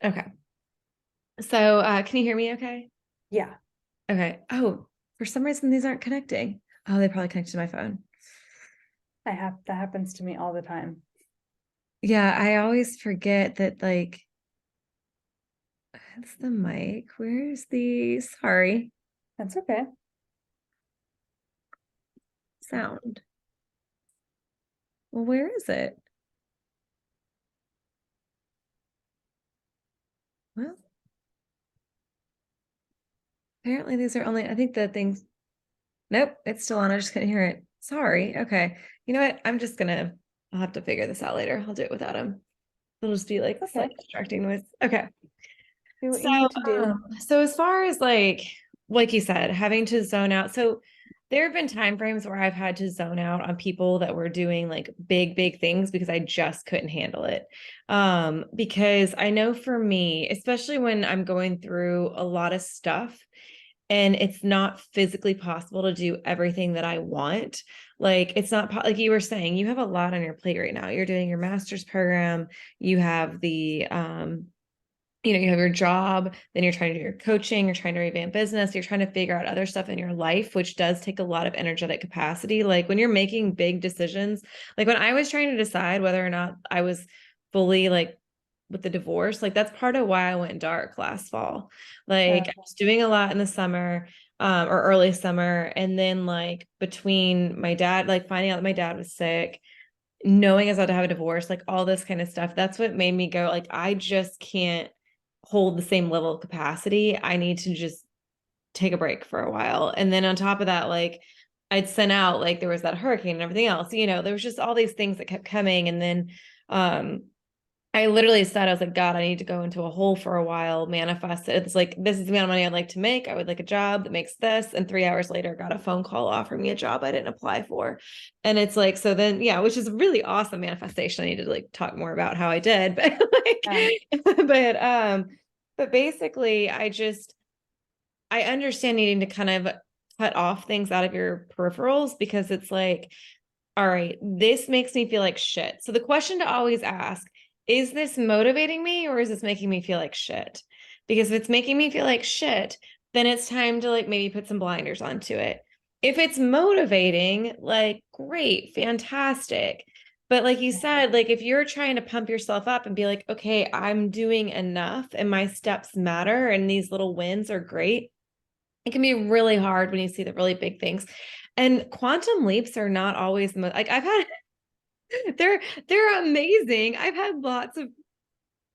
Okay. So, can you hear me okay? Yeah, Okay. Oh, for some reason these aren't connecting. Oh, they probably connected to my phone. that happens to me all the time. Yeah, I always forget that like it's the mic. Where's the sorry That's okay. sound? Well, where is it? Well, apparently these are only I think the things nope, it's still on. I just couldn't hear it. Sorry. Okay. You know what? I'll have to figure this out later. I'll do it without him. It'll just be like Okay. slight distracting noise. Okay. Do what So, you need to do. so as far as like you said, having to zone out. So there have been time frames where I've had to zone out on people that were doing like big things because I just couldn't handle it. Because I know for me, especially when I'm going through a lot of stuff and it's not physically possible to do everything that I want. Like it's not like you were saying, you have a lot on your plate right now. You're doing your master's program, you have the you have your job, then you're trying to do your coaching, you're trying to revamp business, you're trying to figure out other stuff in your life, which does take a lot of energetic capacity. Like when you're making big decisions, like when I was trying to decide whether or not I was fully like with the divorce, like that's part of why I went dark last fall. Like I Okay. was doing a lot in the summer, or early summer. And then like between my dad, like finding out that my dad was sick, knowing I was about to have a divorce, like all this kind of stuff, that's what made me go, like, I just can't hold the same level of capacity. I need to just take a break for a while. And then on top of that, like I'd sent out, like there was that hurricane and everything else, there was just all these things that kept coming. And then I literally said, I was like, God, I need to go into a hole for a while, manifest it. It's like, this is the amount of money I'd like to make. I would like a job that makes this. And 3 hours later, got a phone call offering me a job I didn't apply for. And it's like, so then, yeah, which is a really awesome manifestation. I need to like talk more about how I did, but Yeah. but basically, I understand needing to kind of cut off things out of your peripherals because it's like, all right, this makes me feel like shit. So the question to always ask, is this motivating me or is this making me feel like shit? Because if it's making me feel like shit, then it's time to like maybe put some blinders onto it. If it's motivating, like great, fantastic. But like you said, like if you're trying to pump yourself up and be like, okay, I'm doing enough and my steps matter and these little wins are great, it can be really hard when you see the really big things. And quantum leaps are not always the most like I've had they're they're amazing. I've had lots of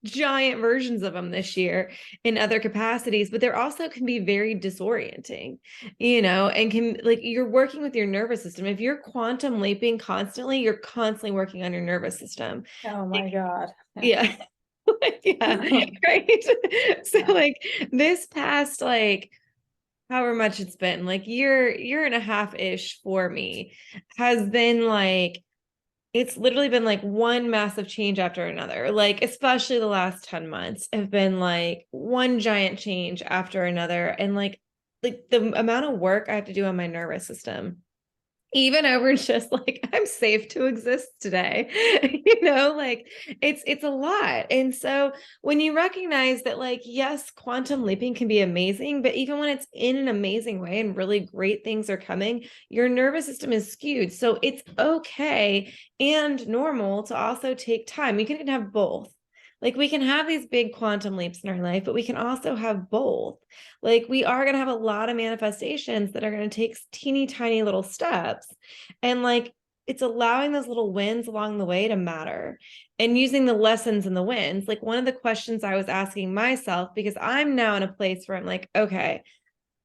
giant versions of them this year in other capacities, but they're also can be very disorienting, and can like you're working with your nervous system. If you're quantum leaping constantly, you're constantly working on your nervous system. Oh Like, my God. yeah. Yeah, right. So Yeah. like this past like however much it's been, like year and a half ish for me has been like it's literally been like one massive change after another. Like especially the last 10 months have been like one giant change after another, and like the amount of work I have to do on my nervous system, even over just like I'm safe to exist today. Like it's a lot. And so when you recognize that, like, yes, quantum leaping can be amazing, but even when it's in an amazing way and really great things are coming, your nervous system is skewed. So it's okay and normal to also take time. You can have both. Like we can have these big quantum leaps in our life, but we can also have both. Like we are going to have a lot of manifestations that are going to take teeny tiny little steps. And like it's allowing those little wins along the way to matter and using the lessons and the wins. Like one of the questions I was asking myself, because I'm now in a place where I'm like, okay,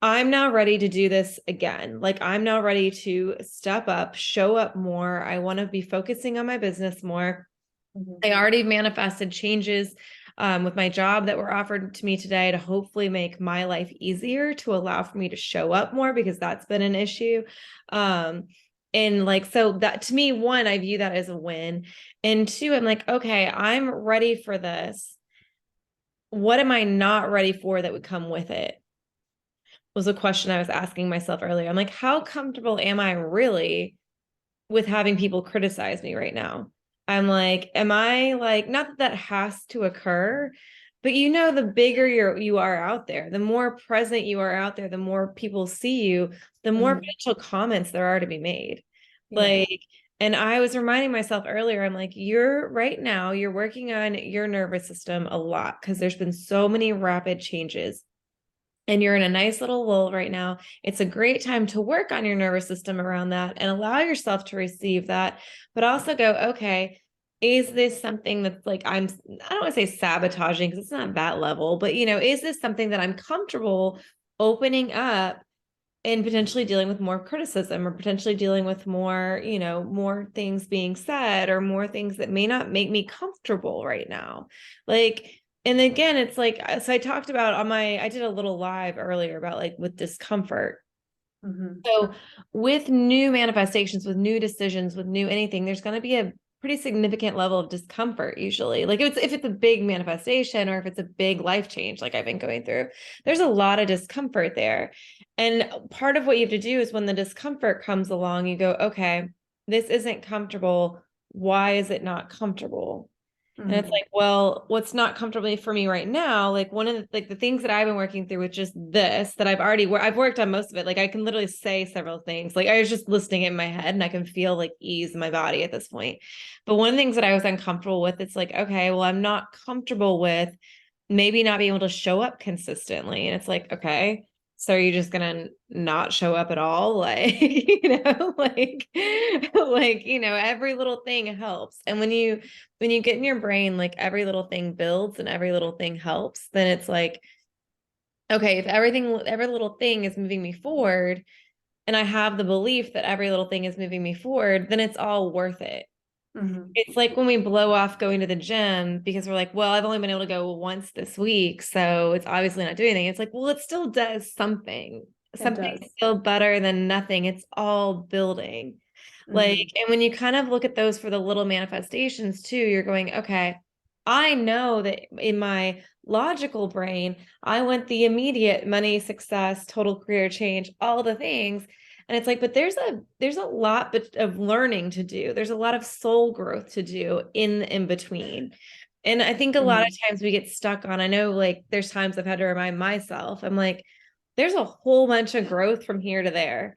I'm now ready to do this again. Like I'm now ready to step up, show up more. I want to be focusing on my business more. Mhm. I already manifested changes with my job that were offered to me today to hopefully make my life easier to allow for me to show up more because that's been an issue. Um, and like, so that to me, one, I view that as a win. And two, I'm like, okay, I'm ready for this. What am I not ready for that would come with it? Was a question I was asking myself earlier. I'm like, how comfortable am I really with having people criticize me right now? I'm like, am I like, not that that has to occur, But you know, the bigger you are out there, the more present you are out there, the more people see you, the more potential comments there are to be made. Yeah. Like, and I was reminding myself earlier, I'm like, you're right now, you're working on your nervous system a lot because there's been so many rapid changes. And you're in a nice little lull right now. It's a great time to work on your nervous system around that and allow yourself to receive that, but also go, okay, is this something that's like I don't want to say sabotaging because it's not that level, but is this something that I'm comfortable opening up and potentially dealing with more criticism or potentially dealing with more, more things being said or more things that may not make me comfortable right now. Like, and again, it's like, so I talked about I did a little live earlier about like with discomfort. So with new manifestations, with new decisions, with new anything, there's going to be a pretty significant level of discomfort usually. Like if it's a big manifestation or if it's a big life change, like I've been going through, there's a lot of discomfort there. And part of what you have to do is when the discomfort comes along, you go, okay, this isn't comfortable. Why is it not comfortable? And it's like, well, what's not comfortable for me right now? Like one of the things that I've been working through with just this that I've worked on most of it. Like I can literally say several things. Like I was just listing it in my head and I can feel like ease in my body at this point. But one of the things that I was uncomfortable with, it's like, okay, well, I'm not comfortable with maybe not being able to show up consistently. And it's like, okay, so are you just gonna not show up at all? Like, every little thing helps. And when you get in your brain, like every little thing builds and every little thing helps, then it's like, okay, if every little thing is moving me forward, and I have the belief that every little thing is moving me forward, then it's all worth it. It's like when we blow off going to the gym because we're like, well, I've only been able to go once this week, so it's obviously not doing anything. It's like, well, it still does something. Something's still better than nothing. It's all building. Like, and when you kind of look at those for the little manifestations too, you're going, okay, I know that in my logical brain, I want the immediate money, success, total career change, all the things. And it's like, but there's a lot of learning to do. There's a lot of soul growth to do in between. And I think a lot of times we get stuck on, I know like there's times I've had to remind myself, I'm like, there's a whole bunch of growth from here to there.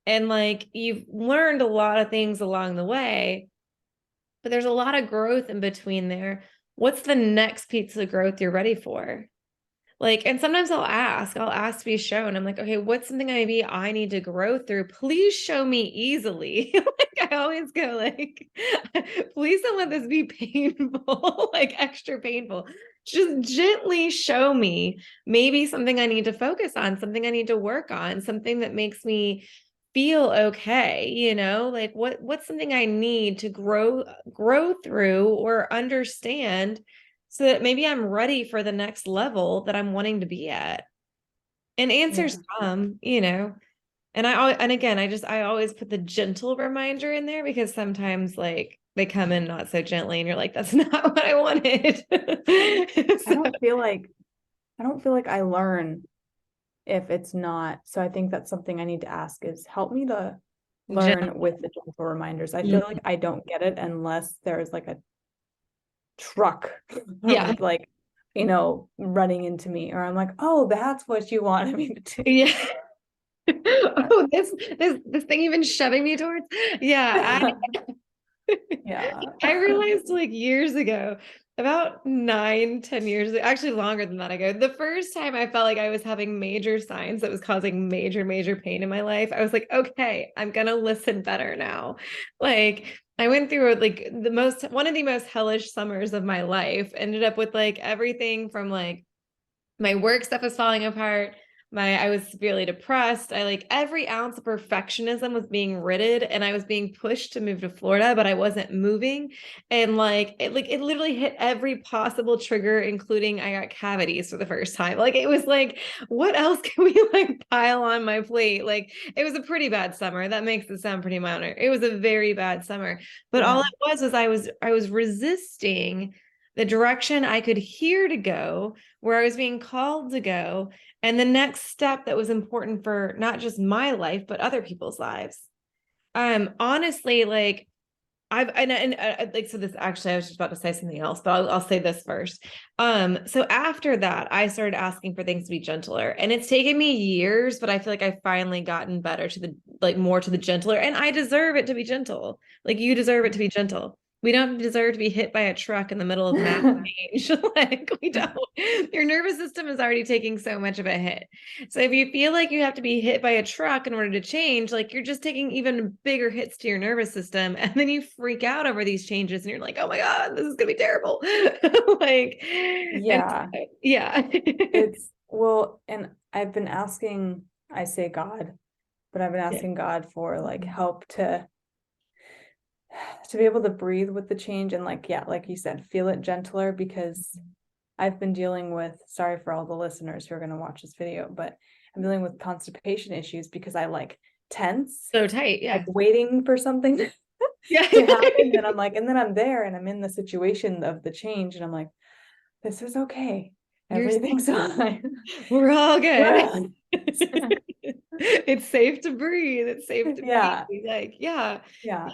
And like you've learned a lot of things along the way, but there's a lot of growth in between there. What's the next piece of growth you're ready for? Like, and sometimes I'll ask to be shown. I'm like, okay, what's something maybe I need to grow through? Please show me easily. Like I always go like, please don't let this be painful, like extra painful. Just gently show me maybe something I need to focus on, something I need to work on, something that makes me feel okay, like what's something I need to grow through or understand so that maybe I'm ready for the next level that I'm wanting to be at. And answers come, and and again, I always put the gentle reminder in there because sometimes like they come in not so gently and you're like, that's not what I wanted. I don't feel like I learn if it's not. So I think that's something I need to ask is help me to learn with the gentle reminders. I feel like I don't get it unless there's like a truck Yeah. like running into me, or I'm like, oh, that's what you wanted me to do. Yeah. Oh, this thing even shoving me towards. Yeah. Yeah. I realized like years ago, about 9, 10 years, actually longer than that ago, the first time I felt like I was having major signs that was causing major, major pain in my life, I was like, okay, I'm gonna listen better now. Like I went through like one of the most hellish summers of my life, ended up with like everything from like my work stuff was falling apart. I was severely depressed. I like every ounce of perfectionism was being ridded and I was being pushed to move to Florida, but I wasn't moving. And like it literally hit every possible trigger, including I got cavities for the first time. Like it was like, what else can we like pile on my plate? Like it was a pretty bad summer. That makes it sound pretty minor. It was a very bad summer. But all it was I was resisting the direction I could hear to go, where I was being called to go, and the next step that was important for not just my life, but other people's lives. Honestly, like like, so this actually, I was just about to say something else, but I'll say this first. So after that, I started asking for things to be gentler, and it's taken me years, but I feel like I've finally gotten better to the, like, more to the gentler, and I deserve it to be gentle. Like, you deserve it to be gentle. We don't deserve to be hit by a truck in the middle of mass change. Like, we don't. Your nervous system is already taking so much of a hit. So if you feel like you have to be hit by a truck in order to change, like, you're just taking even bigger hits to your nervous system. And then you freak out over these changes and you're like, oh my God, this is gonna be terrible. Like, Yeah. yeah. It's, well, and I've been asking, I say God, but I've been asking God for like help to be able to breathe with the change and like, yeah, like you said, feel it gentler, because I've been dealing with, sorry for all the listeners who are going to watch this video, but I'm dealing with constipation issues because I like tense, So tight. Yeah. like waiting for something to happen. And I'm like, and then I'm there and I'm in the situation of the change and I'm like, this is okay. Everything's fine. We're all good. It's safe to breathe. It's safe to be. Like, yeah,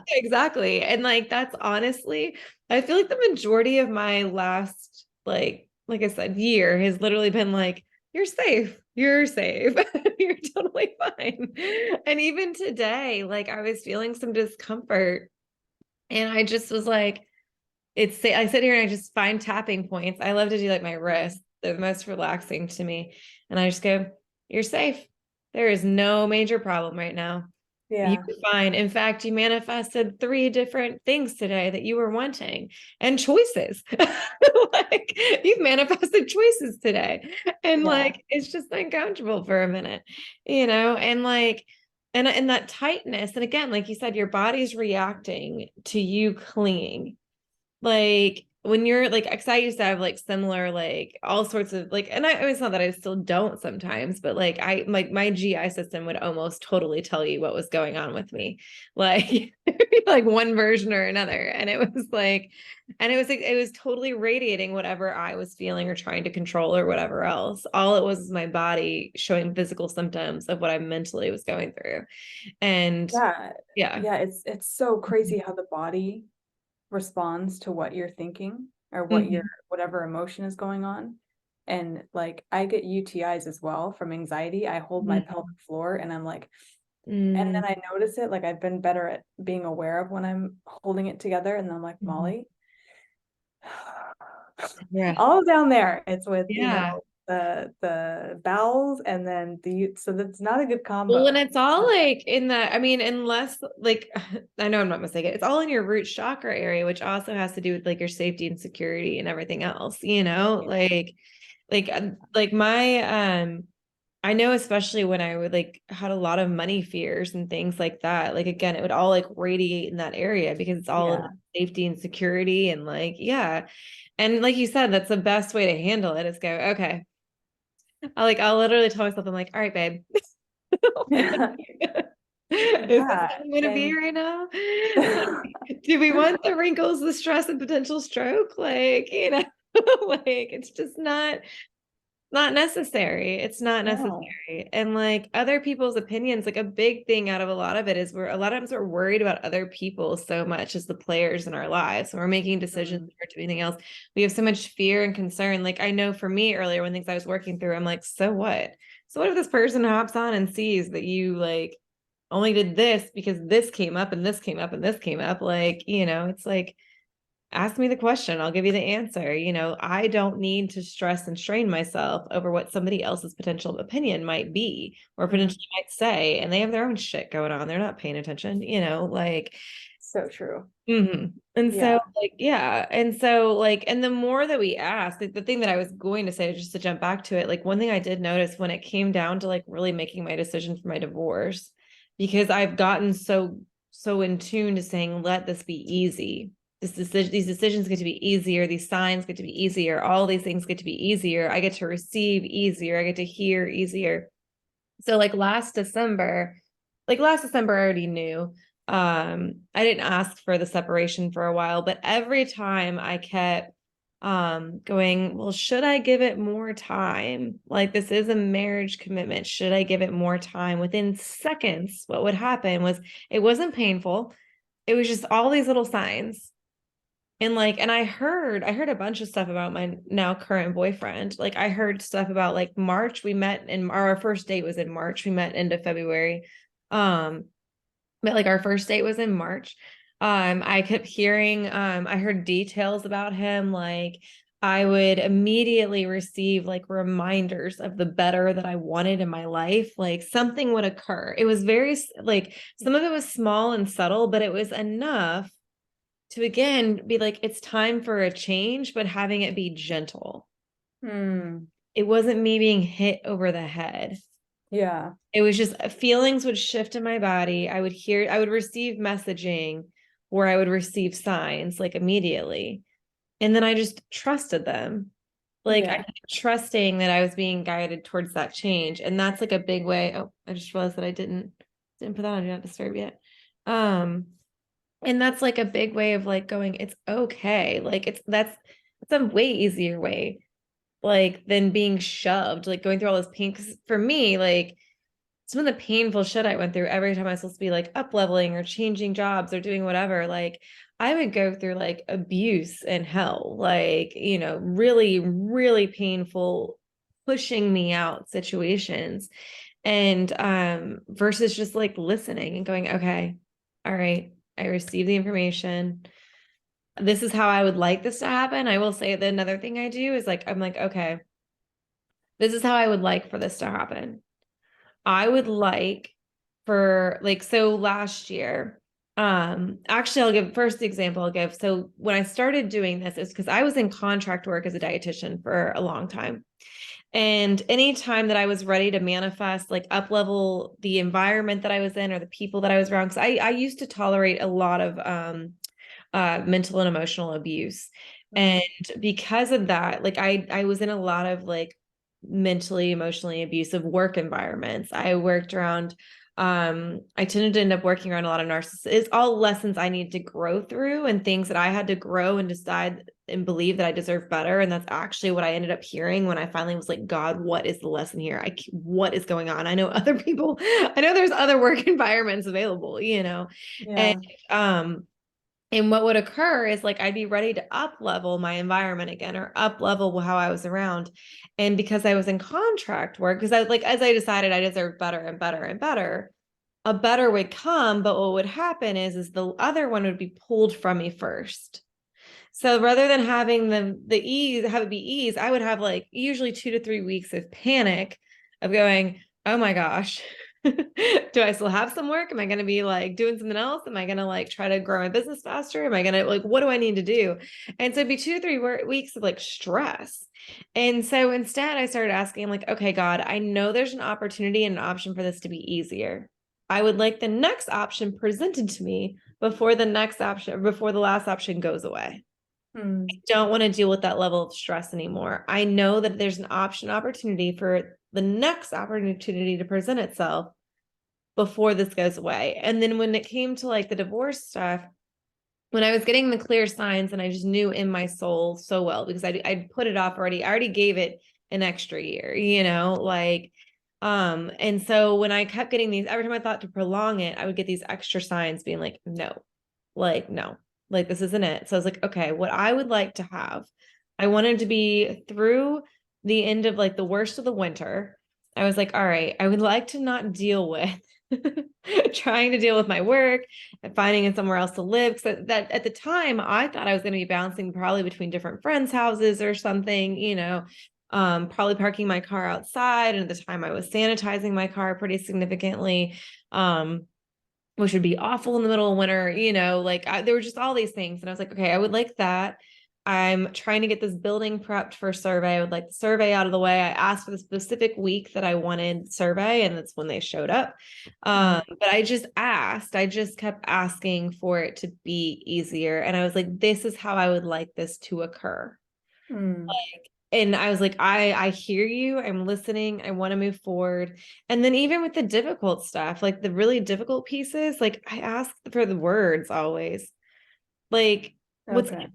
exactly. And like, that's honestly, I feel like the majority of my last, like I said, year has literally been like, you're safe. You're safe. You're totally fine. And even today, like, I was feeling some discomfort and I just was like, I sit here and I just find tapping points. I love to do like my wrists. They're the most relaxing to me. And I just go, you're safe. There is no major problem right now. Yeah. You're fine. In fact, you manifested 3 different things today that you were wanting, and choices. Like, you've manifested choices today. And like, it's just uncomfortable for a minute, and like, and that tightness. And again, like you said, your body's reacting to you clinging. Like, when you're like, 'cause I used to have like similar, like, all sorts of like, and it's not that I still don't sometimes, but like, my GI system would almost totally tell you what was going on with me. Like, like one version or another. And it was like, it was totally radiating whatever I was feeling or trying to control or whatever else. All it was my body showing physical symptoms of what I mentally was going through. And yeah, it's so crazy how the body responds to what you're thinking or what your whatever emotion is going on. And like, I get UTIs as well from anxiety. I hold my pelvic floor and I'm like, and then I notice it, like, I've been better at being aware of when I'm holding it together, and I'm like, Molly, all down there, it's with the bowels, and then so that's not a good combo. Well, and it's all like in the, I mean, unless like, I know I'm not mistaken, it's all in your root chakra area, which also has to do with like your safety and security and everything else, like my, I know, especially when I would like had a lot of money fears and things like that, like, again, it would all like radiate in that area because it's all in safety and security and like, and like you said, that's the best way to handle it is go, okay. I'll literally tell myself, I'm like, all right, babe. Is this how I'm gonna be right now? Do we want the wrinkles, the stress, and potential stroke? Like, like, it's just not necessary. It's not necessary. And like, other people's opinions, like, a big thing out of a lot of it is a lot of times we're worried about other people so much as the players in our lives. When we're making decisions or doing anything else, we have so much fear and concern. Like, I know for me earlier, when things I was working through, I'm like, so what? So what if this person hops on and sees that you like only did this because this came up and this came up and this came up? Like, it's like, ask me the question, I'll give you the answer. I don't need to stress and strain myself over what somebody else's potential opinion might be or potentially might say, and they have their own shit going on. They're not paying attention, like. So true. And so like, and so like, and the more that we ask, like, the thing that I was going to say, just to jump back to it, like, one thing I did notice when it came down to like really making my decision for my divorce, because I've gotten so in tune to saying, let this be easy. These decisions get to be easier. These signs get to be easier. All these things get to be easier. I get to receive easier. I get to hear easier. So like last December, I already knew. I didn't ask for the separation for a while, but every time I kept going, well, should I give it more time? Like, this is a marriage commitment. Should I give it more time? Within seconds, what would happen was, it wasn't painful. it was just all these little signs. And like, and I heard a bunch of stuff about my now current boyfriend. Like I heard stuff about like March, we met and our first date was in March. We met end of February. Um, but like our first date was in March. I kept hearing, I heard details about him. Like I would immediately receive like reminders of the better that I wanted in my life. Like something would occur. It was very like some of it was small and subtle, but it was enough to again be like, it's time for a change, but having it be gentle. Hmm. It wasn't me being hit over the head. Yeah. It was just feelings would shift in my body. I would receive messaging where I would receive signs like immediately. And then I just trusted them. Like I Yeah. kept trusting that I was being guided towards that change. And that's like a big way. Oh, I just realized that I didn't put that on Do Not Disturb yet. Um, and that's like a big way of like going, it's okay. Like it's a way easier way, like than being shoved, like going through all this pain. Cause for me, like some of the painful shit I went through every time I was supposed to be like up leveling or changing jobs or doing whatever, like I would go through like abuse and hell, like, really, really painful, pushing me out situations. And versus just like listening and going, okay, all right, I received the information. This is how I would like this to happen. I will say that another thing I do is like, I'm like, okay, this is how I would like for this to happen. I would like for like, so last year, actually I'll give first the example I'll give. So when I started doing this, is because I was in contract work as a dietitian for a long time. And anytime that I was ready to manifest, like up level the environment that I was in or the people that I was around, because I used to tolerate a lot of mental and emotional abuse. And because of that, like I was in a lot of like mentally, emotionally abusive work environments. I worked around, I tended to end up working around a lot of narcissists. It's all lessons I need to grow through and things that I had to grow and decide and believe that I deserve better. And that's actually what I ended up hearing when I finally was like, God, what is the lesson here? What is going on? I know other people, I know there's other work environments available, Yeah. and what would occur is like I'd be ready to up level my environment again or up level how I was around. And because I was in contract work, because I like as I decided I deserved better and better and better, a better would come. But what would happen is the other one would be pulled from me first. So rather than having the ease, have it be ease, I would have like usually 2 to 3 weeks of panic of going, oh my gosh, do I still have some work? Am I going to be like doing something else? Am I going to like try to grow my business faster? Am I going to like, what do I need to do? And so it'd be 2 to 3 weeks of like stress. And so instead I started asking like, okay, God, I know there's an opportunity and an option for this to be easier. I would like the next option presented to me before the next option, before the last option goes away. Don't want to deal with that level of stress anymore. I know that there's an opportunity for the next opportunity to present itself before this goes away. And then when it came to like the divorce stuff, when I was getting the clear signs and I just knew in my soul so well because I'd put it off already. I already gave it an extra year, and so when I kept getting these, every time I thought to prolong it, I would get these extra signs being like, no, like this isn't it. So I was like, okay, what I would like to have, I wanted to be through the end of like the worst of the winter. I was like, all right, I would like to not deal with trying to deal with my work and finding it somewhere else to live. So that at the time I thought I was going to be bouncing probably between different friends' houses or something, probably parking my car outside. And at the time I was sanitizing my car pretty significantly. Which would be awful in the middle of winter, there were just all these things. And I was like, okay, I would like that. I'm trying to get this building prepped for survey. I would like the survey out of the way. I asked for the specific week that I wanted survey, and that's when they showed up. But I just kept asking for it to be easier. And I was like, this is how I would like this to occur. And I was like, I hear you. I'm listening. I want to move forward. And then even with the difficult stuff, like the really difficult pieces, like I ask for the words always. Like Okay.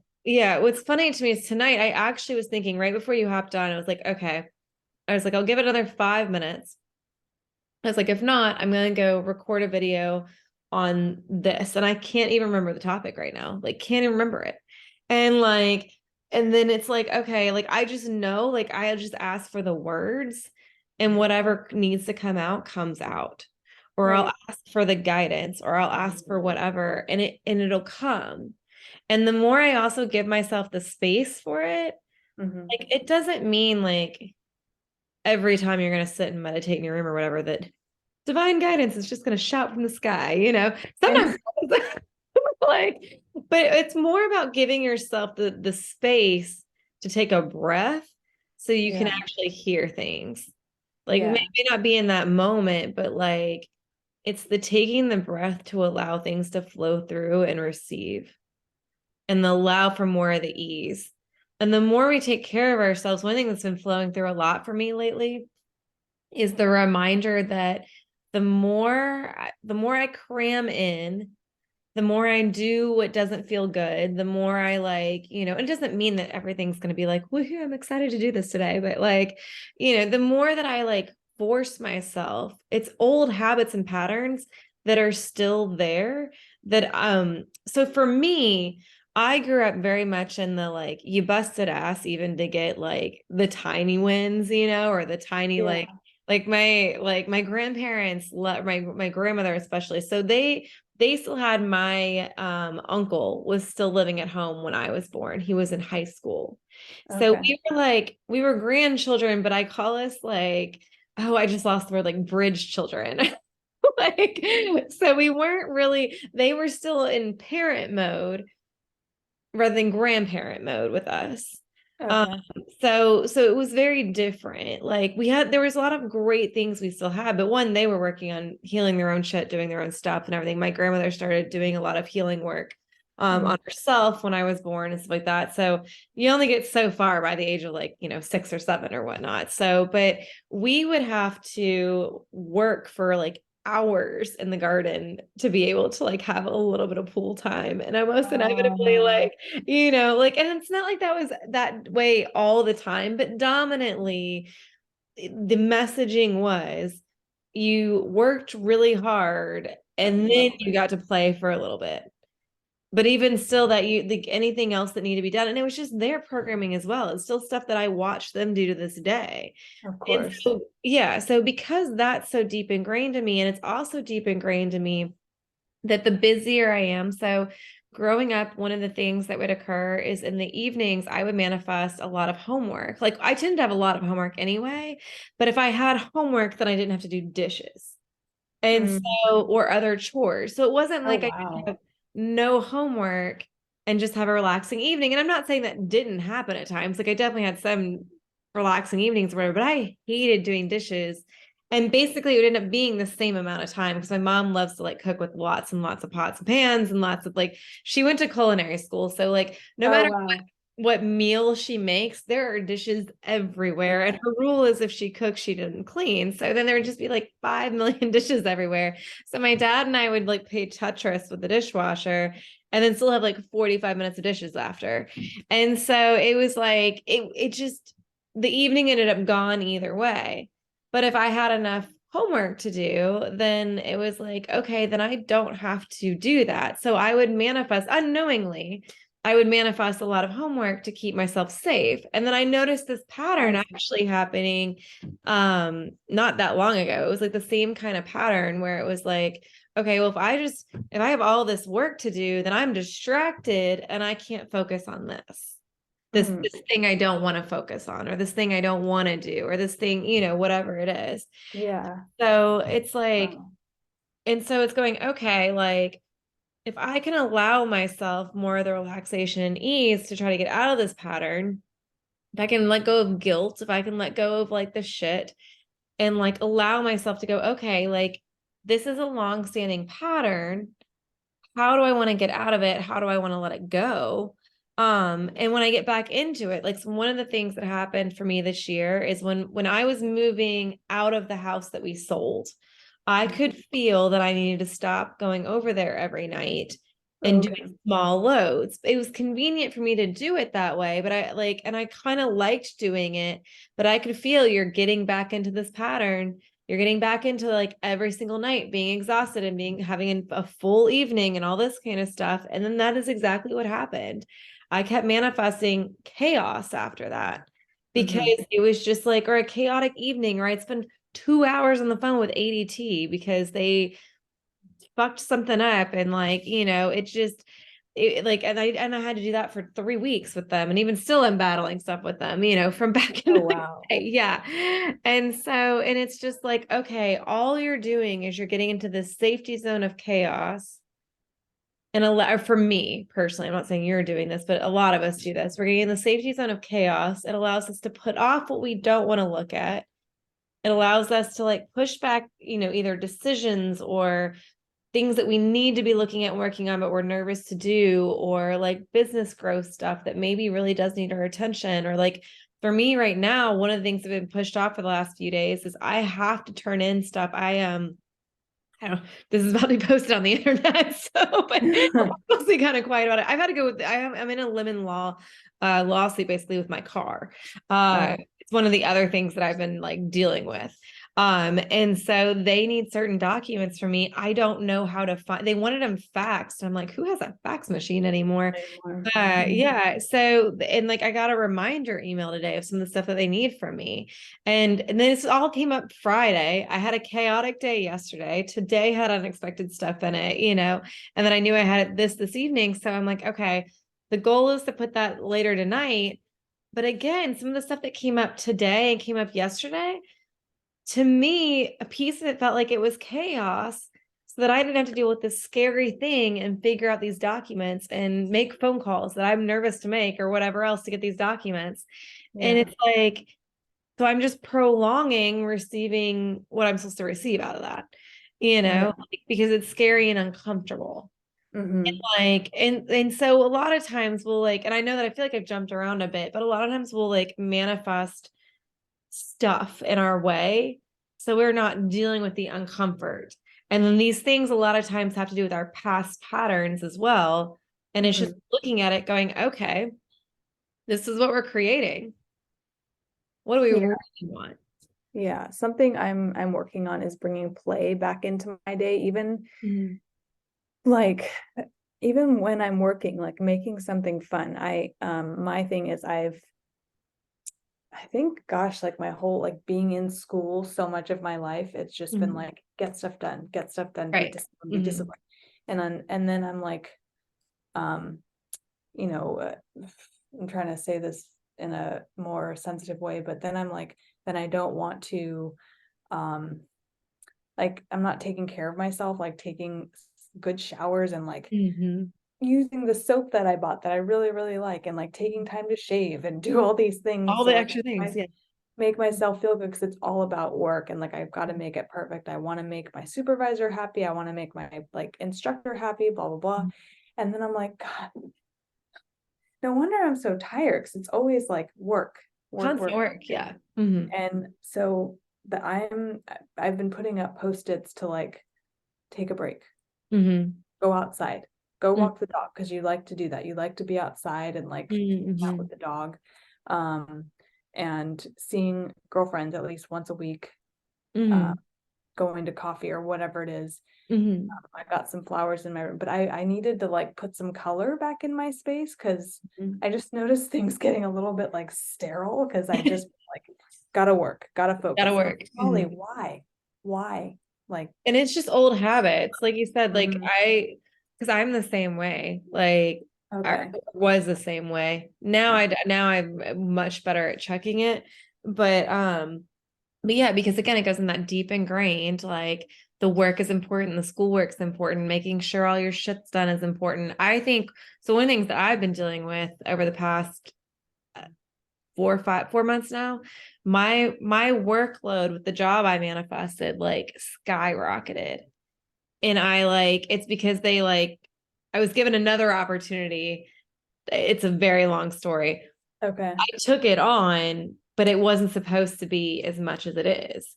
what's funny to me is tonight, I actually was thinking right before you hopped on, I was like, okay. I was like, I'll give it another 5 minutes. I was like, if not, I'm going to go record a video on this, and I can't even remember the topic right now. Like, can't even remember it. And like, and then it's like, okay, like I just know, like I just ask for the words, and whatever needs to come out comes out. Or I'll Right. ask for the guidance, or I'll ask for whatever, and it'll come. And the more I also give myself the space for it, Mhm. like it doesn't mean like every time you're going to sit and meditate in your room or whatever that divine guidance is just going to shout from the sky, you know. Sometimes like, but it's more about giving yourself the space to take a breath so you can Yeah. actually hear things. Like Yeah. maybe not be in that moment, but like it's the taking the breath to allow things to flow through and receive, and allow for more of the ease. And the more we take care of ourselves, one thing that's been flowing through a lot for me lately is the reminder that the more I cram in, the more I do what doesn't feel good, the more I like, it doesn't mean that everything's going to be like, woohoo, I'm excited to do this today. But like, the more that I like force myself, it's old habits and patterns that are still there so for me, I grew up very much in the like you busted ass even to get like the tiny wins, or the tiny Yeah. like my grandparents, my grandmother especially. So they still had my uncle was still living at home when I was born. He was in high school. So Okay. we were grandchildren, but I call us like, oh, I just lost the word, like bridge children. Like, so we weren't really, they were still in parent mode rather than grandparent mode with us. Um, Okay. so it was very different. Like there was a lot of great things we still had, but one, they were working on healing their own shit, doing their own stuff and everything. My grandmother started doing a lot of healing work on herself when I was born and stuff like that. So you only get so far by the age of like, 6 or 7 or whatnot. So, but we would have to work for like hours in the garden to be able to like have a little bit of pool time, and almost inevitably Uh, like, and it's not like that was that way all the time, but dominantly the messaging was you worked really hard for a and then little you bit. got to play for a little bit. But even still, that you like anything else that needed to be done, and it was just their programming as well. It's still stuff that I watch them do to this day. Of And course. so, yeah, so because that's so deep ingrained in me, and it's also deep ingrained in me that the busier I am. So growing up, one of the things that would occur is in the evenings, I would manifest a lot of homework. Like I tend to have a lot of homework anyway, but if I had homework, then I didn't have to do dishes. And Mm. so, or other chores. So it wasn't Oh, like I could wow. have no homework and just have a relaxing evening. And I'm not saying that didn't happen at times. Like I definitely had some relaxing evenings or whatever, but I hated doing dishes. And basically it would end up being the same amount of time because my mom loves to like cook with lots and lots of pots and pans and lots of like, she went to culinary school. So like no Oh, matter wow. what meal she makes, there are dishes everywhere. And Yeah. her rule is if she cooks, she didn't clean. So then there would just be like 5 million dishes everywhere. So my dad and I would like play Tetris with the dishwasher and then still have like 45 minutes of dishes after. And so it was like, it just, the evening ended up gone either way. But if I had enough homework to do, then it was like, okay, then I don't have to do that. So I would manifest unknowingly. I would manifest a lot of homework to keep myself safe. And then I noticed this pattern I see. actually happening not that long ago. It was like the same kind of pattern where it was like, okay, well if I have all this work to do, then I'm distracted and I can't focus on Mm. this thing I don't want to focus on, or this thing I don't want to do, or this thing, whatever it is. Yeah. So it's like, Wow. and so it's going, okay, like if I can allow myself more of the relaxation and ease to try to get out of this pattern, if I can let go of guilt, if I can let go of like the shit and like allow myself to go, okay, like this is a long-standing pattern. How do I want to get out of it? How do I want to let it go? And when I get back into it, like one of the things that happened for me this year is when I was moving out of the house that we sold, I could feel that I needed to stop going over there every night and Okay. doing small loads. It was convenient for me to do it that way, but I like, and I kind of liked doing it, but I could feel you're getting back into this pattern. you're getting back into like every single night being exhausted and having a full evening and all this kind of stuff. And then that is exactly what happened. I kept manifesting chaos after that because it was just like, or a chaotic evening, or I'd spend 2 hours on the phone with ADT because they fucked something up. And like, it just, like, and I had to do that for 3 weeks with them, and even still I'm battling stuff with them, from back in Oh, the wow. day. Yeah. And it's just like, okay, all you're doing is you're getting into this safety zone of chaos. And for me personally, I'm not saying you're doing this, but a lot of us do this. We're getting in the safety zone of chaos. It allows us to put off what we don't want to look at. It allows us to like push back, either decisions or things that we need to be looking at and working on, but we're nervous to do, or like business growth stuff that maybe really does need our attention. Or like for me right now, one of the things that have been pushed off for the last few days is I have to turn in stuff. I don't know, this is about to be posted on the internet. So, but I'm mostly kind of quiet about it. I've had to go with, I'm in a lemon lawsuit basically with my car. It's one of the other things that I've been like dealing with. And so they need certain documents from me. I don't know how to find, they wanted them faxed. I'm like, who has a fax machine anymore? Yeah. So, and like, I got a reminder email today of some of the stuff that they need from me. And then this all came up Friday. I had a chaotic day yesterday. Today had unexpected stuff in it, and then I knew I had it this evening. So I'm like, okay, the goal is to put that later tonight. But again, some of the stuff that came up today and came up yesterday, to me, a piece of it felt like it was chaos, so that I didn't have to deal with this scary thing and figure out these documents and make phone calls that I'm nervous to make or whatever else to get these documents. And it's like, so I'm just prolonging receiving what I'm supposed to receive out of that, because it's scary and uncomfortable. And like, and so a lot of times we'll like, and I know that I feel like I've jumped around a bit, but a lot of times we'll like manifest stuff in our way, so we're not dealing with the uncomfort. And then these things a lot of times have to do with our past patterns as well. And it's just looking at it going, okay, this is what we're creating. What do we really want? Yeah, something I'm working on is bringing play back into my day, even like even when I'm working, like making something fun. My thing is I think, gosh, like my whole like being in school so much of my life, it's just been like get stuff done, Right. be disciplined. And then I'm like, I'm trying to say this in a more sensitive way, but then I'm like, then I don't want to, like, I'm not taking care of myself, like taking good showers and like using the soap that I bought that I really, really like, and like taking time to shave and do all these things. All the extra things. Yeah. Make myself feel good, because it's all about work, and like I've got to make it perfect. I want to make my supervisor happy. I want to make my like instructor happy, blah, blah, blah. And then I'm like, God, no wonder I'm so tired, because it's always like work. Constant work. Yeah. And so I've been putting up Post-its to like take a break, go outside, go walk the dog, because you like to do that. You like to be outside and like out with the dog. And seeing girlfriends at least once a week, going to coffee or whatever it is. I've got some flowers in my room, but I needed to like put some color back in my space, because I just noticed things getting a little bit like sterile, because I just like gotta work, gotta focus. Gotta work. Holly, why? Like, and it's just old habits, like you said, like because I'm the same way. Like I was the same way. Now I'm much better at checking it, but yeah, because again, it goes in that deep ingrained, like the work is important, the schoolwork's important, making sure all your shit's done is important. I think so. One of the things that I've been dealing with over the past 4 months now, my workload with the job I manifested like skyrocketed. And it's because I was given another opportunity. It's a very long story. okay. I took it on, but it wasn't supposed to be as much as it is.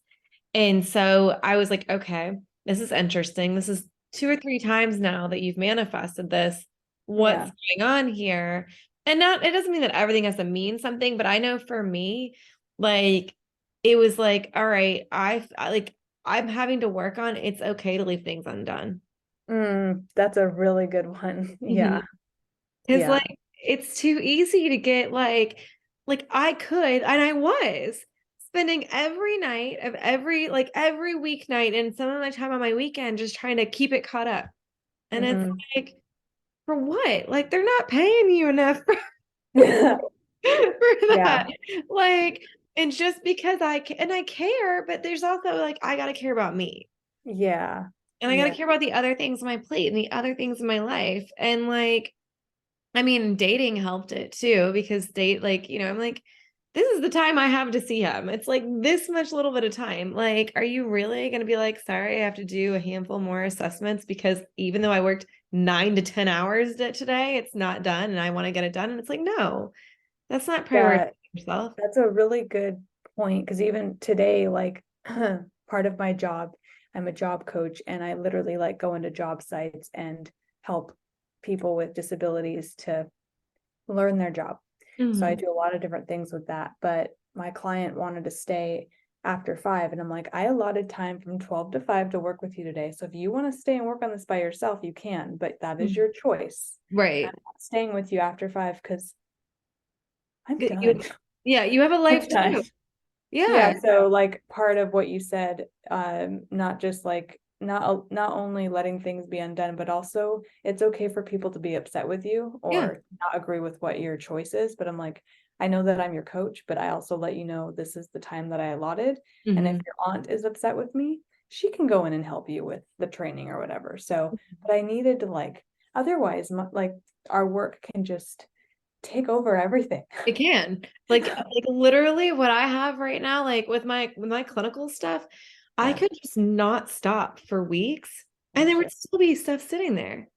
And so I was like, okay, this is interesting. This is 2 or 3 times now that you've manifested this. What's going on here? And it doesn't mean that everything has to mean something, but I know for me, like, it was like, all right, I like, I'm having to work on, it's okay to leave things undone. That's a really good one. Yeah. Because Yeah. like it's too easy to get like I could and I was spending every night of every weeknight and some of my time on my weekend just trying to keep it caught up. And it's Mhm. like, for what? Like they're not paying you enough for, for Yeah. that. Like, and just because and I care, but there's also like I gotta care about me. Yeah. And I gotta Yeah. care about the other things on my plate and the other things in my life. And like I mean, dating helped it too because like, I'm like, this is the time I have to see him. It's like this much little bit of time. Like, are you really going to be like, sorry, I have to do a handful more assessments because even though I worked 9 to 10 hours today, it's not done and I want to get it done. And it's like, no, that's not prioritizing Yeah. yourself. That's a really good point because even today, like part of my job, I'm a job coach and I literally like go into job sites and help people with disabilities to learn their job. So I Mhm. do a lot of different things with that. But my client wanted to stay after 5. And I'm like, I allotted time from 12 to 5 to work with you today. So if you want to stay and work on this by yourself, you can, but that is your choice. I'm Right. not staying with you after 5 because I'm You, done. yeah, you have a I'm life done. too. Yeah. Yeah, so like part of what you said, not just like not only letting things be undone, but also it's okay for people to be upset with you Yeah. or not agree with what your choice is. But I'm like, I know that I'm your coach, but I also let you know this is the time that I allotted. And if Mhm. your aunt is upset with me, she can go in and help you with the training or whatever. So, but I needed to like, otherwise, like our work can just take over everything. It can. Like literally what I have right now, like with my clinical stuff, I Yeah, could just not stop for weeks and there would still be stuff sitting there.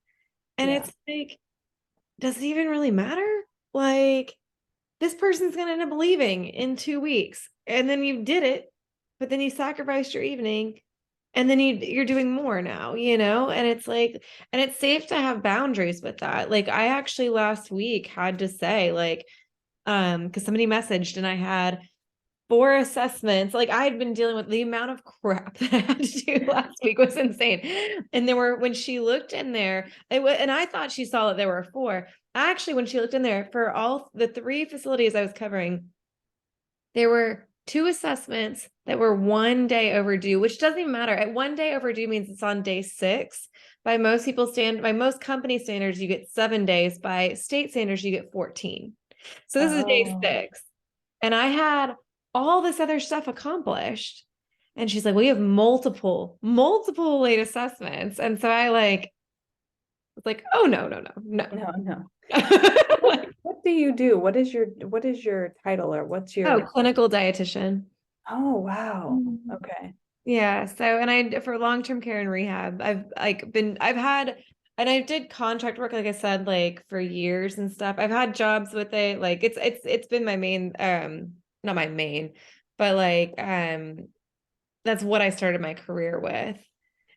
And yeah. it's like, does it even really matter? Like this person's gonna end up leaving in 2 weeks. And then you did it, but then you sacrificed your evening and then you're doing more now, and it's like, and it's safe to have boundaries with that. Like I actually last week had to say, like, because somebody messaged and I had 4 assessments. Like I had been dealing with the amount of crap that I had to do last week was insane. And there were, when she looked in there, and I thought she saw that there were 4. Actually, when she looked in there for all the 3 facilities I was covering, there were 2 assessments that were 1 day overdue, which doesn't even matter. At 1 day overdue means it's on day 6. By most company standards, you get 7 days. By state standards, you get 14. So this is day Oh. 6. And I had all this other stuff accomplished. And she's like, we have multiple late assessments. And so I was like, oh no, no, no, no. No, no. Like, What do you do? What is your title or what's oh, your clinical dietitian. Oh, wow. Mhm. Okay. Yeah. So, and I, for long-term care and rehab, I've had, and I did contract work, like I said, like for years and stuff. I've had jobs with it. Like it's been my main, not my main, but like, that's what I started my career with.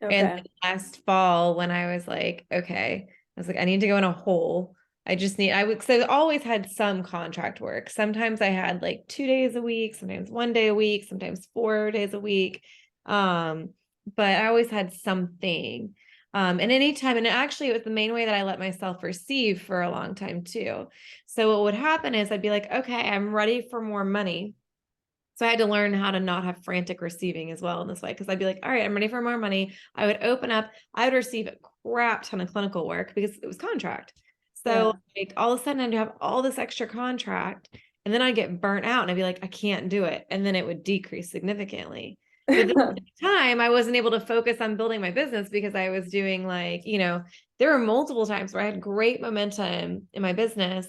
And Okay. last fall, when I was like, okay, I was like, I need to go in a hole. I would, because I always had some contract work. Sometimes I had like 2 days a week, sometimes 1 day a week, sometimes 4 days a week. Um, but I always had something. And anytime, and actually, it was the main way that I let myself receive for a long time too. So what would happen is I'd be like, okay, I'm ready for more money. So I had to learn how to not have frantic receiving as well in this way. Because I'd be like, all right, I'm ready for more money. I would open up, I would receive a crap ton of clinical work because it was contract. So Yeah. like all of a sudden I'd have all this extra contract and then I'd get burnt out and I'd be like, I can't do it. And then it would decrease significantly. But then at the time I wasn't able to focus on building my business because I was doing like, there were multiple times where I had great momentum in my business,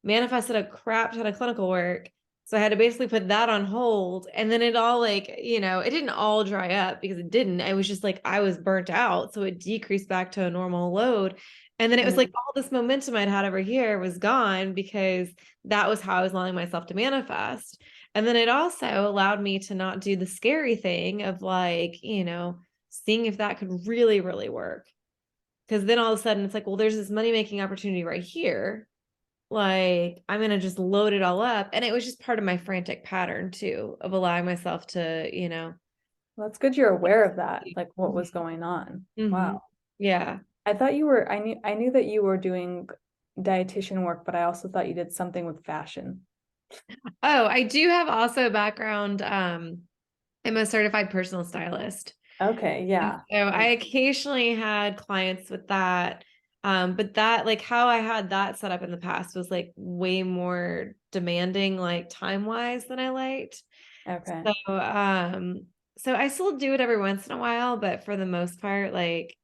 manifested a crap ton of clinical work. So I had to basically put that on hold. And then it all like, it didn't all dry up because it didn't. I was just like, I was burnt out. So it decreased back to a normal load. And then it was like all this momentum I'd had over here was gone because that was how I was allowing myself to manifest. And then it also allowed me to not do the scary thing of like, seeing if that could really, really work. Because then all of a sudden it's like, well, there's this money making opportunity right here, like I'm gonna just load it all up. And it was just part of my frantic pattern too of allowing myself to, Well, that's good you're aware of that, like what was going on. Mhm. Wow. Yeah. I thought you were, I knew that you were doing dietitian work, but I also thought you did something with fashion. Oh, I do have also a background. I'm a certified personal stylist. Okay, yeah. So I occasionally had clients with that. But that, like, how I had that set up in the past was like way more demanding, like time wise, than I liked. Okay. So I still do it every once in a while, but for the most part, like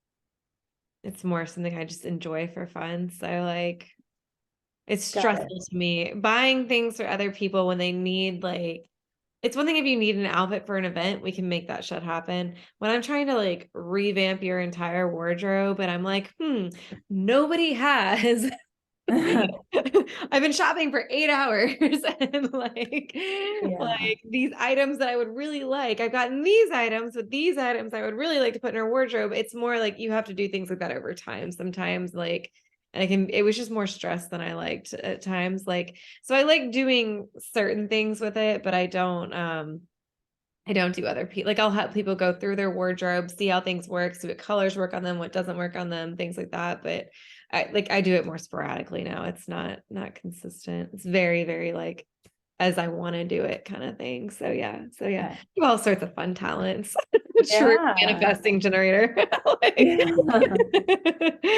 it's more something I just enjoy for fun. So like it's Got it. stressful to me buying things for other people when they need, like, it's one thing if you need an outfit for an event, we can make that shit happen. When I'm trying to like revamp your entire wardrobe and I'm like, nobody has. I've been shopping for 8 hours and Yeah. like these items that I would really like. I've gotten these items, but these items I would really like to put in our wardrobe. It's more like you have to do things like that over time. Sometimes like, and it was just more stress than I liked at times. Like, so I like doing certain things with it, but I don't do other people. Like I'll help people go through their wardrobe, see how things work, see what colors work on them, what doesn't work on them, things like that. But I do it more sporadically now. It's not consistent. It's very, very like as I want to do it kind of thing. So yeah. So yeah. Okay. You have all sorts of fun talents. True Yeah. manifesting generator. Like, Yeah.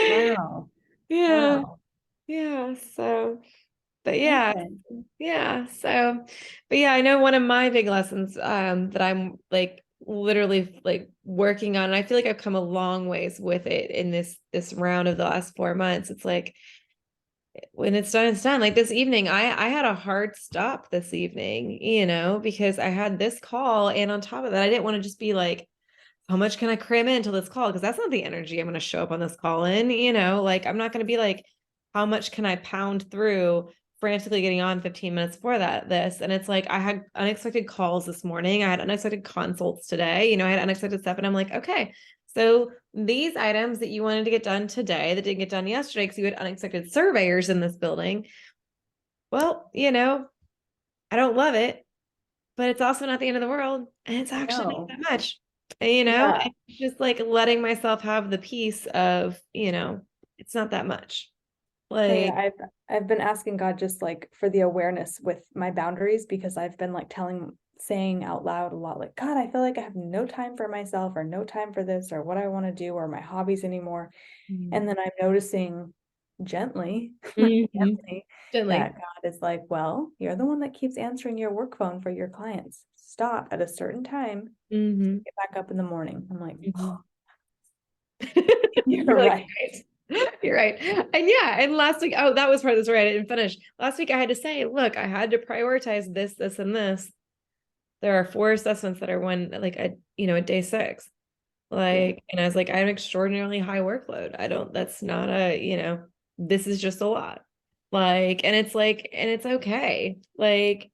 Wow. yeah. Wow. Yeah. So but yeah, Okay. yeah. So, but yeah, I know one of my big lessons that I'm like literally like working on, and I feel like I've come a long ways with it in this round of the last 4 months. It's like when it's done, it's done. Like this evening, I had a hard stop this evening, because I had this call, and on top of that, I didn't want to just be like, how much can I cram into this call? Because that's not the energy I'm going to show up on this call in, like I'm not going to be like, how much can I pound through frantically getting on 15 minutes before this? And it's like, I had unexpected calls this morning. I had unexpected consults today, I had unexpected stuff. And I'm like, okay, so these items that you wanted to get done today that didn't get done yesterday because you had unexpected surveyors in this building. Well, I don't love it, but it's also not the end of the world. And it's actually not No. that much, Yeah. it's just like letting myself have the peace of, it's not that much. No, yeah, Like, I've been asking God just like for the awareness with my boundaries because I've been like saying out loud a lot like, God, I feel like I have no time for myself or no time for this or what I want to do or my hobbies anymore. And then I'm noticing gently, mhm, gently that gently. God is like, well, you're the one that keeps answering your work phone for your clients. Stop at a certain time, Hmm. get back up in the morning. I'm like, Hmm. oh, you're You're like, right. you're right. And yeah, and last week, oh, that was part of the story I didn't finish. Last week I had to say, look, I had to prioritize this, and this. There are 4 assessments that are one like a day 6. Yeah. Like, and I was like, I have an extraordinarily high workload. I don't, that's not this is just a lot. Like, and it's like, and it's okay. Like,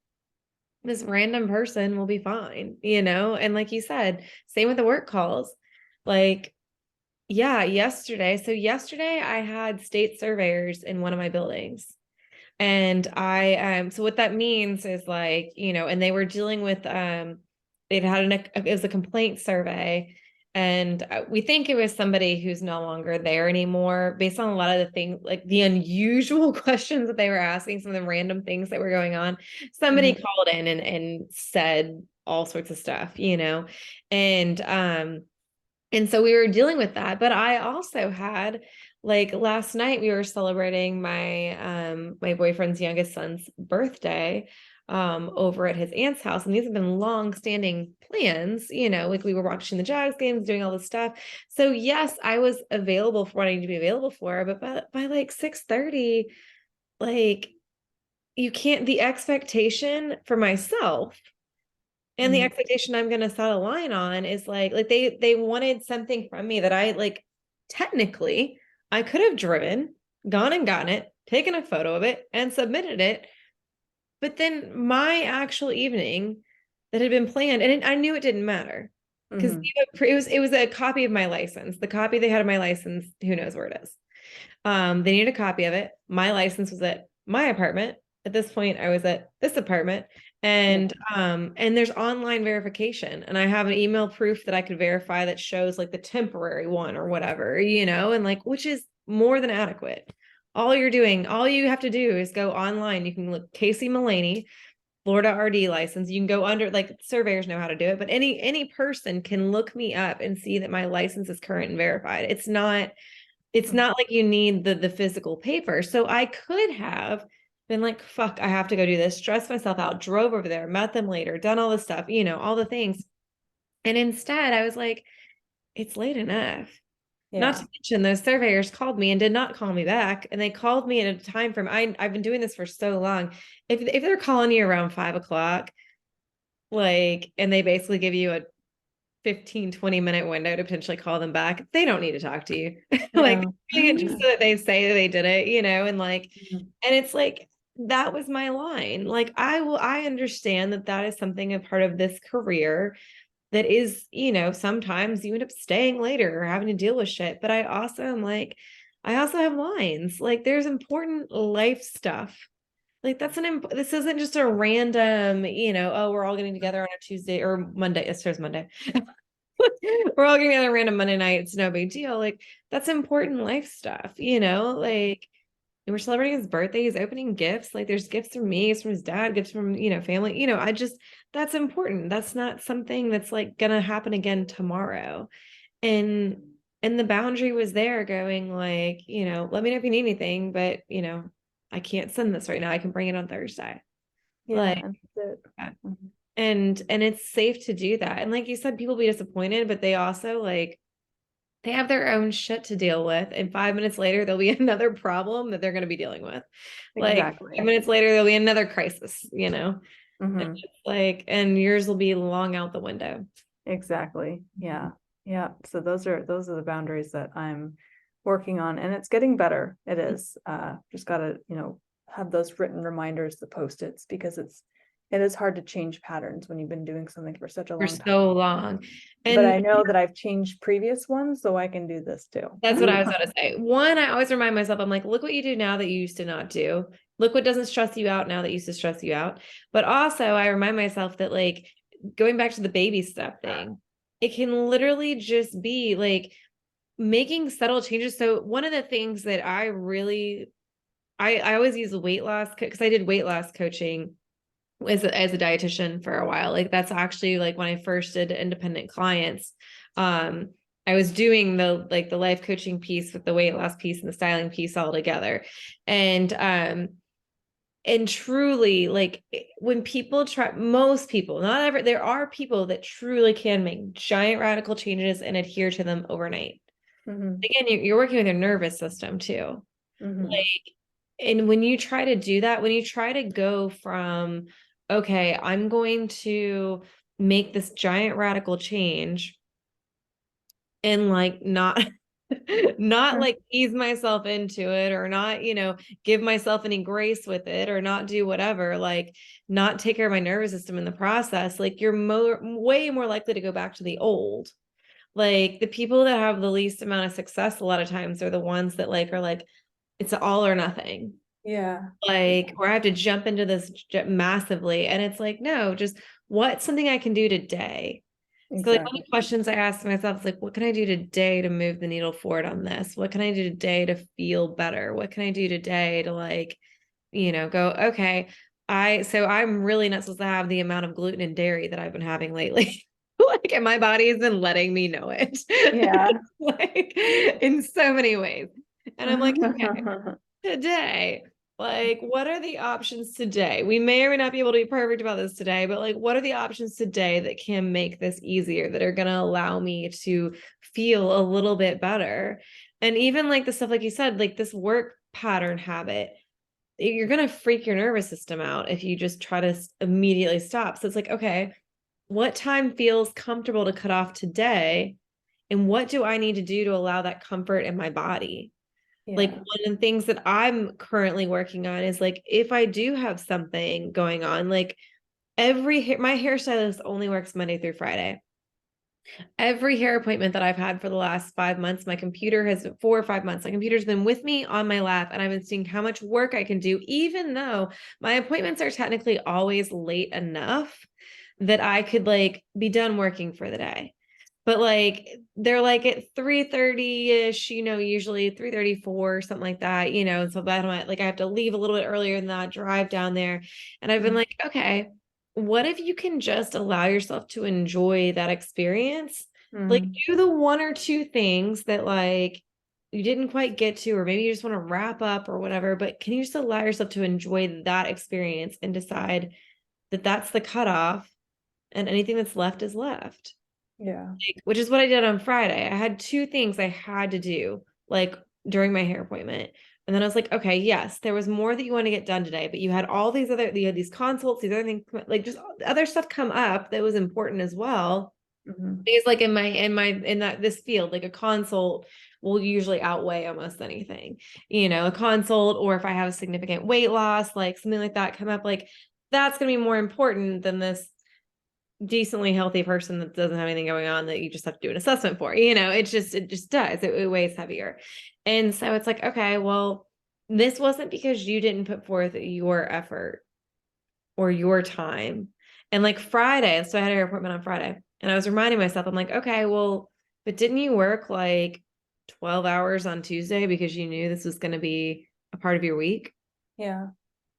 this random person will be fine, And like you said, same with the work calls. Like, yeah, yesterday. So yesterday I had state surveyors in one of my buildings. And so what that means is like, and they were dealing with they'd had it was a complaint survey, and we think it was somebody who's no longer there anymore based on a lot of the things, like the unusual questions that they were asking, some of the random things that were going on. Somebody Mhm. called in and said all sorts of stuff, and so we were dealing with that. But I also had, like, last night we were celebrating my boyfriend's youngest son's birthday over at his aunt's house. And these have been long standing plans, like we were watching the Jags games, doing all this stuff. So yes, I was available for what I need to be available for, but by like 6:30, like you can't, the expectation for myself and the Mhm. expectation I'm going to set a line on is like they wanted something from me that I like, technically I could have driven, gone and gotten it, taken a photo of it and submitted it. But then my actual evening that had been planned, and I knew it didn't matter because Mhm. it was a copy of my license. The copy they had of my license, who knows where it is. They needed a copy of it. My license was at my apartment. At this point, I was at this apartment, And there's online verification, and I have an email proof that I could verify that shows like the temporary one or whatever, and like, which is more than adequate. All you have to do is go online. You can look Casey Mullaney, Florida RD license. You can go under, like, surveyors know how to do it, but any person can look me up and see that my license is current and verified. It's not like you need the physical paper. So I could have been like, fuck, I have to go do this, stress myself out, drove over there, met them later, done all this stuff, all the things. And instead I was like, it's late enough. Not to mention those surveyors called me and did not call me back. And they called me at a time frame. I've been doing this for so long. If they're calling you around 5 o'clock, like, and they basically give you a 15-20 minute window to potentially call them back, they don't need to talk to you. Like, doing it just so that they say that they did it, and like, and it's like, that was my line. Like, I understand that is something, a part of this career that is, sometimes you end up staying later or having to deal with shit. But I also am like, I also have lines. Like, there's important life stuff. Like, this isn't just a random, oh, we're all getting together on a Tuesday or Monday. It starts Monday. We're all getting together random Monday night. It's no big deal. Like, that's important life stuff, like, and we're celebrating his birthday. He's opening gifts. Like, there's gifts from me, gifts from his dad, gifts from, family. That's important. That's not something that's like gonna happen again tomorrow. And the boundary was there, going like, let me know if you need anything, but I can't send this right now. I can bring it on Thursday. Like, and it's safe to do that. And like you said, people be disappointed, but they also, like, they have their own shit to deal with. And 5 minutes later, there'll be another problem that they're going to be dealing with. Like, 5 minutes later, there'll be another crisis, And it's like, and yours will be long out the window. Exactly. Yeah. Yeah. So those are the boundaries that I'm working on, and it's getting better. It is, just gotta, have those written reminders, the Post-its, because it is hard to change patterns when you've been doing something for such a long time. So long. But I know that I've changed previous ones, so I can do this too. That's what I was about to say. One, I always remind myself, I'm like, look what you do now that you used to not do. Look what doesn't stress you out now that used to stress you out. But also, I remind myself that, like, going back to the baby step thing, it can literally just be like making subtle changes. So one of the things that I always use weight loss, because I did weight loss coaching as a dietitian for a while. Like, that's actually, like, when I first did independent clients, I was doing the life coaching piece with the weight loss piece and the styling piece all together. And truly, like, when people most people, not ever, there are people that truly can make giant radical changes and adhere to them overnight. Again, you're working with your nervous system too. Like, and when you try to do that, when you try to go from, okay, I'm going to make this giant radical change and, like, not like ease myself into it, or not, give myself any grace with it, or not do whatever, like, not take care of my nervous system in the process, like, you're way more likely to go back to the old. Like, the people that have the least amount of success a lot of times are the ones that, like, are like, it's all or nothing. Yeah. Like, or I have to jump into this massively. And it's like, no, just what's something I can do today? Exactly. So, like, one of the questions I ask myself is like, what can I do today to move the needle forward on this? What can I do today to feel better? What can I do today to, like, go, okay, so I'm really not supposed to have the amount of gluten and dairy that I've been having lately. Like, and my body has been letting me know it. Yeah. Like, in so many ways. And I'm like, okay, today, like, what are the options today? We may or may not be able to be perfect about this today, but, like, what are the options today that can make this easier, that are going to allow me to feel a little bit better? And even, like, the stuff, like you said, like this work pattern habit, you're going to freak your nervous system out if you just try to immediately stop. So it's like, okay, what time feels comfortable to cut off today? And what do I need to do to allow that comfort in my body? Yeah. Like, one of the things that I'm currently working on is, like, if I do have something going on, like, my hairstylist only works Monday through Friday. Every hair appointment that I've had for the last 5 months, my computer has 4 or 5 months. My computer's been with me on my lap, and I've been seeing how much work I can do, even though my appointments are technically always late enough that I could like be done working for the day. But like they're like at 3:30-ish, usually 3:34, something like that, so that I'm like I have to leave a little bit earlier than that, drive down there. And I've been like, okay, what if you can just allow yourself to enjoy that experience? Like Mm. do the one or two things that like you didn't quite get to, or maybe you just want to wrap up or whatever, but can you just allow yourself to enjoy that experience and decide that that's the cutoff and anything that's left is left? Yeah. Which is what I did on Friday. I had two things I had to do like during my hair appointment. And then I was like, okay, yes, there was more that you want to get done today, but you had you had these consults, these other things, like just other stuff come up that was important as well. Mm-hmm. Because like in that this field, like a consult will usually outweigh almost anything, a consult, or if I have a significant weight loss, like something like that come up, like that's going to be more important than this decently healthy person that doesn't have anything going on that you just have to do an assessment for. It just does. It weighs heavier. And so it's like, okay, well, this wasn't because you didn't put forth your effort or your time. And like Friday, so I had an appointment on Friday, and I was reminding myself, I'm like, okay, well, but didn't you work like 12 hours on Tuesday because you knew this was going to be a part of your week? Yeah.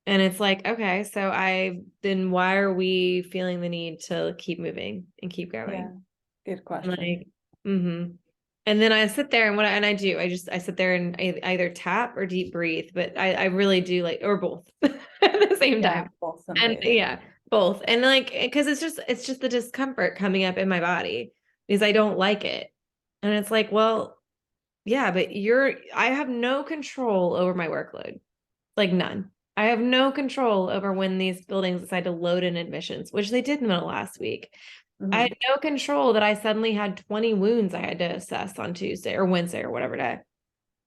And it's like, okay, so then why are we feeling the need to keep moving and keep Yeah. going? Good question. Like, mm-hmm. And then I sit there and I sit there and I either tap or deep breathe, but I really do like, or both at the same Yeah. time. Both And somedays. yeah, both. And like, cause it's just the discomfort coming up in my body because I don't like it. And it's like, well, yeah, but I have no control over my workload. Like none. I have no control over when these buildings decide to load in admissions, which they did in the middle of last week. I had Mm-hmm. no control that I suddenly had 20 wounds I had to assess on Tuesday or Wednesday or whatever day.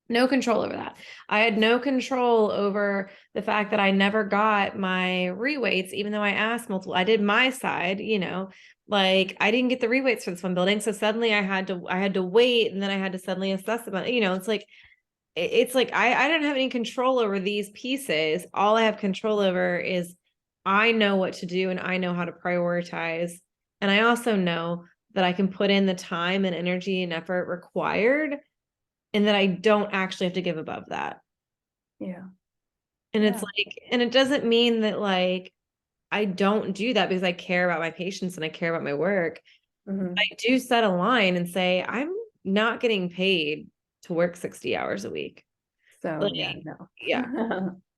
No control over that. I had no control over the fact that I never got my reweights, even though I asked multiple. I did my side, like I didn't get the reweights for this one building. So suddenly I had to wait, and then I had to suddenly assess them. It's like I don't have any control over these pieces. All I have control over is I know what to do and I know how to prioritize. And I also know that I can put in the time and energy and effort required, and that I don't actually have to give above that. Yeah. And it's Yeah. like, and it doesn't mean that like I don't do that because I care about my patients and I care about my work. Mm-hmm. I do set a line and say, I'm not getting paid to work 60 hours a week. So Like, yeah, no. yeah.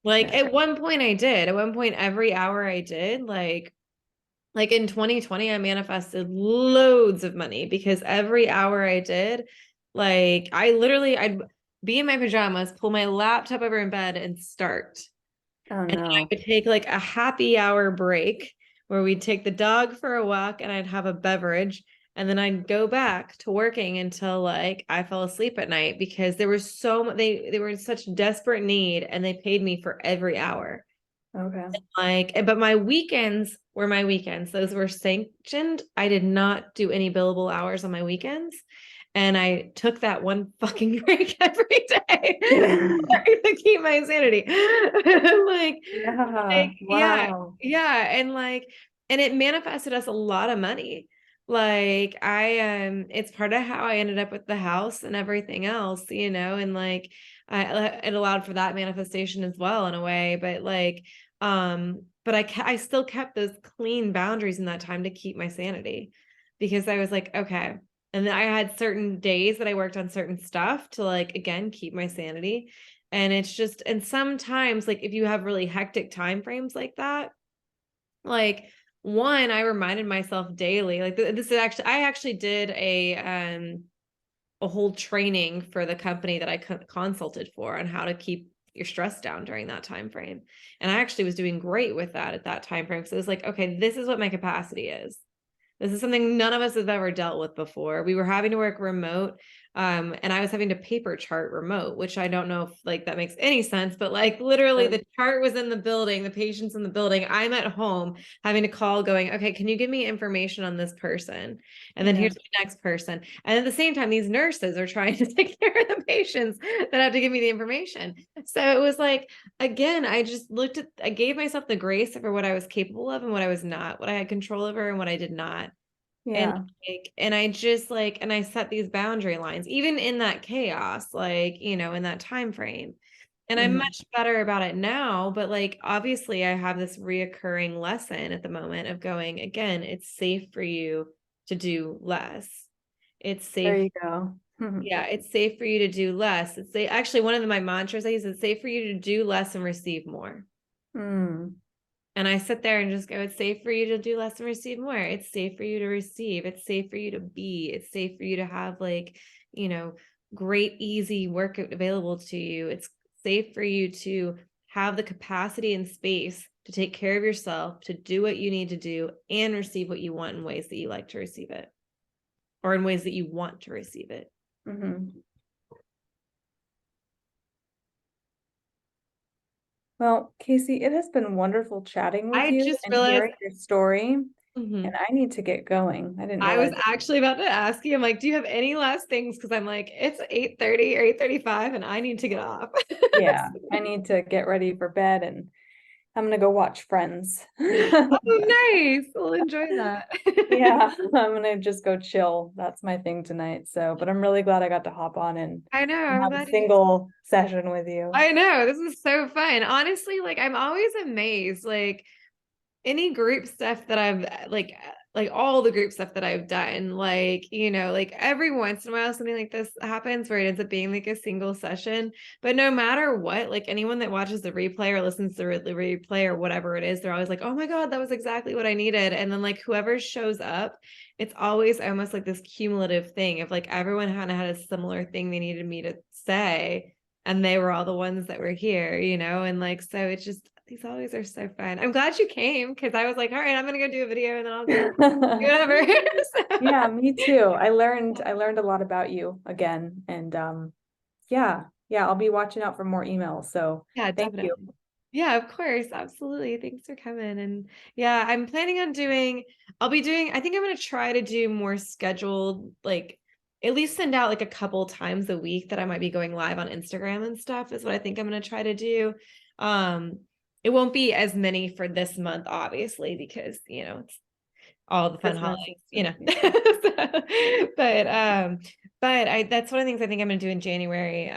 Like No. at one point I did. At one point, every hour I did, like in 2020, I manifested loads of money because every hour I did, like I'd be in my pajamas, pull my laptop over in bed and start. Oh And then I no. would take like a happy hour break where we'd take the dog for a walk and I'd have a beverage. And then I'd go back to working until like I fell asleep at night because there was so much, they were in such desperate need and they paid me for every hour. Okay. But my weekends were my weekends. Those were sanctioned. I did not do any billable hours on my weekends. And I took that one fucking break every day to keep my sanity. like, Yeah. yeah, Wow. yeah. And it manifested us a lot of money. Like it's part of how I ended up with the house and everything else, and like it allowed for that manifestation as well in a way. But but I still kept those clean boundaries in that time to keep my sanity because I was like, okay. And then I had certain days that I worked on certain stuff to like, again, keep my sanity. And it's just, and sometimes like if you have really hectic time frames like that, like one, I reminded myself daily, like this is actually, I actually did a whole training for the company that I consulted for on how to keep your stress down during that time frame. And I actually was doing great with that at that time frame. So it was like, okay, this is what my capacity is. This is something none of us have ever dealt with before. We were having to work remote. And I was having to paper chart remote, which I don't know if like that makes any sense, but like literally the chart was in the building, the patient's in the building. I'm at home having to call going, okay, can you give me information on this person? And then here's the next person. And at the same time, these nurses are trying to take care of the patients that have to give me the information. So it was like, again, I gave myself the grace for what I was capable of and what I was not, what I had control over and what I did not. Yeah. And I just like, and I set these boundary lines, even in that chaos, like, in that time frame. And I'm much better about it now, but like, obviously I have this reoccurring lesson at the moment of going, again, it's safe for you to do less. It's There safe. you go. Yeah, it's safe for you to do less. Actually one of my mantras I use is safe for you to do less and receive more. And I sit there and just go, it's safe for you to do less and receive more. It's safe for you to receive. It's safe for you to be. It's safe for you to have like, great, easy work available to you. It's safe for you to have the capacity and space to take care of yourself, to do what you need to do and receive what you want in ways that you like to receive it, or in ways that you want to receive it. Well, Casey, it has been wonderful chatting with you just and realized hearing your story. And I need to get going. I didn't I was realize. actually about to ask you, I'm like, do you have any last things? Because I'm like, it's 8:30 or 8:35 and I need to get off. Yeah, I need to get ready for bed and I'm gonna go watch Friends. Oh, nice. We'll enjoy that. Yeah, I'm gonna just go chill. That's my thing tonight. So, but I'm really glad I got to hop on and I know. I'm have a glad you. single session with you. I know. This is so fun. Honestly, like I'm always amazed. Like any group stuff that I've like all the group stuff that I've done, like, like every once in a while something like this happens where it ends up being like a single session. But no matter what, like anyone that watches the replay or listens to the replay or whatever it is, they're always like, oh my God, that was exactly what I needed. And then like whoever shows up, it's always almost like this cumulative thing of like everyone had a similar thing they needed me to say. And they were all the ones that were here, and like, so it's just, these always are so fun. I'm glad you came because I was like, all right, I'm gonna go do a video and then I'll go do whatever. Yeah, me too. I learned a lot about you again. And yeah, I'll be watching out for more emails. So Yeah, thank definitely. you. Yeah, of course. Absolutely. Thanks for coming. And yeah, I'm planning on I think I'm gonna try to do more scheduled, like at least send out like a couple times a week that I might be going live on Instagram and stuff is what I think I'm gonna try to do. It won't be as many for this month, obviously, because it's all the fun Christmas. holidays. But that's one of the things I think I'm gonna do in January.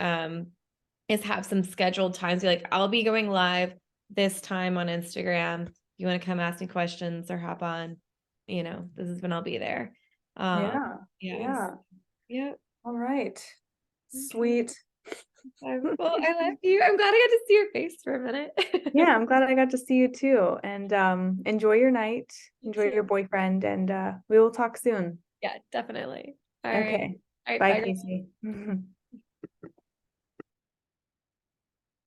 Is have some scheduled times. Be like, I'll be going live this time on Instagram. You want to come ask me questions or hop on? This is when I'll be there. Yeah. Yeah. All right. Sweet. Well, I love you. I'm glad I got to see your face for a minute. Yeah, I'm glad I got to see you too. And enjoy your night. Enjoy too. your boyfriend, and we will talk soon. Yeah, definitely. All right. Okay. All right. Bye, Bye. Casey.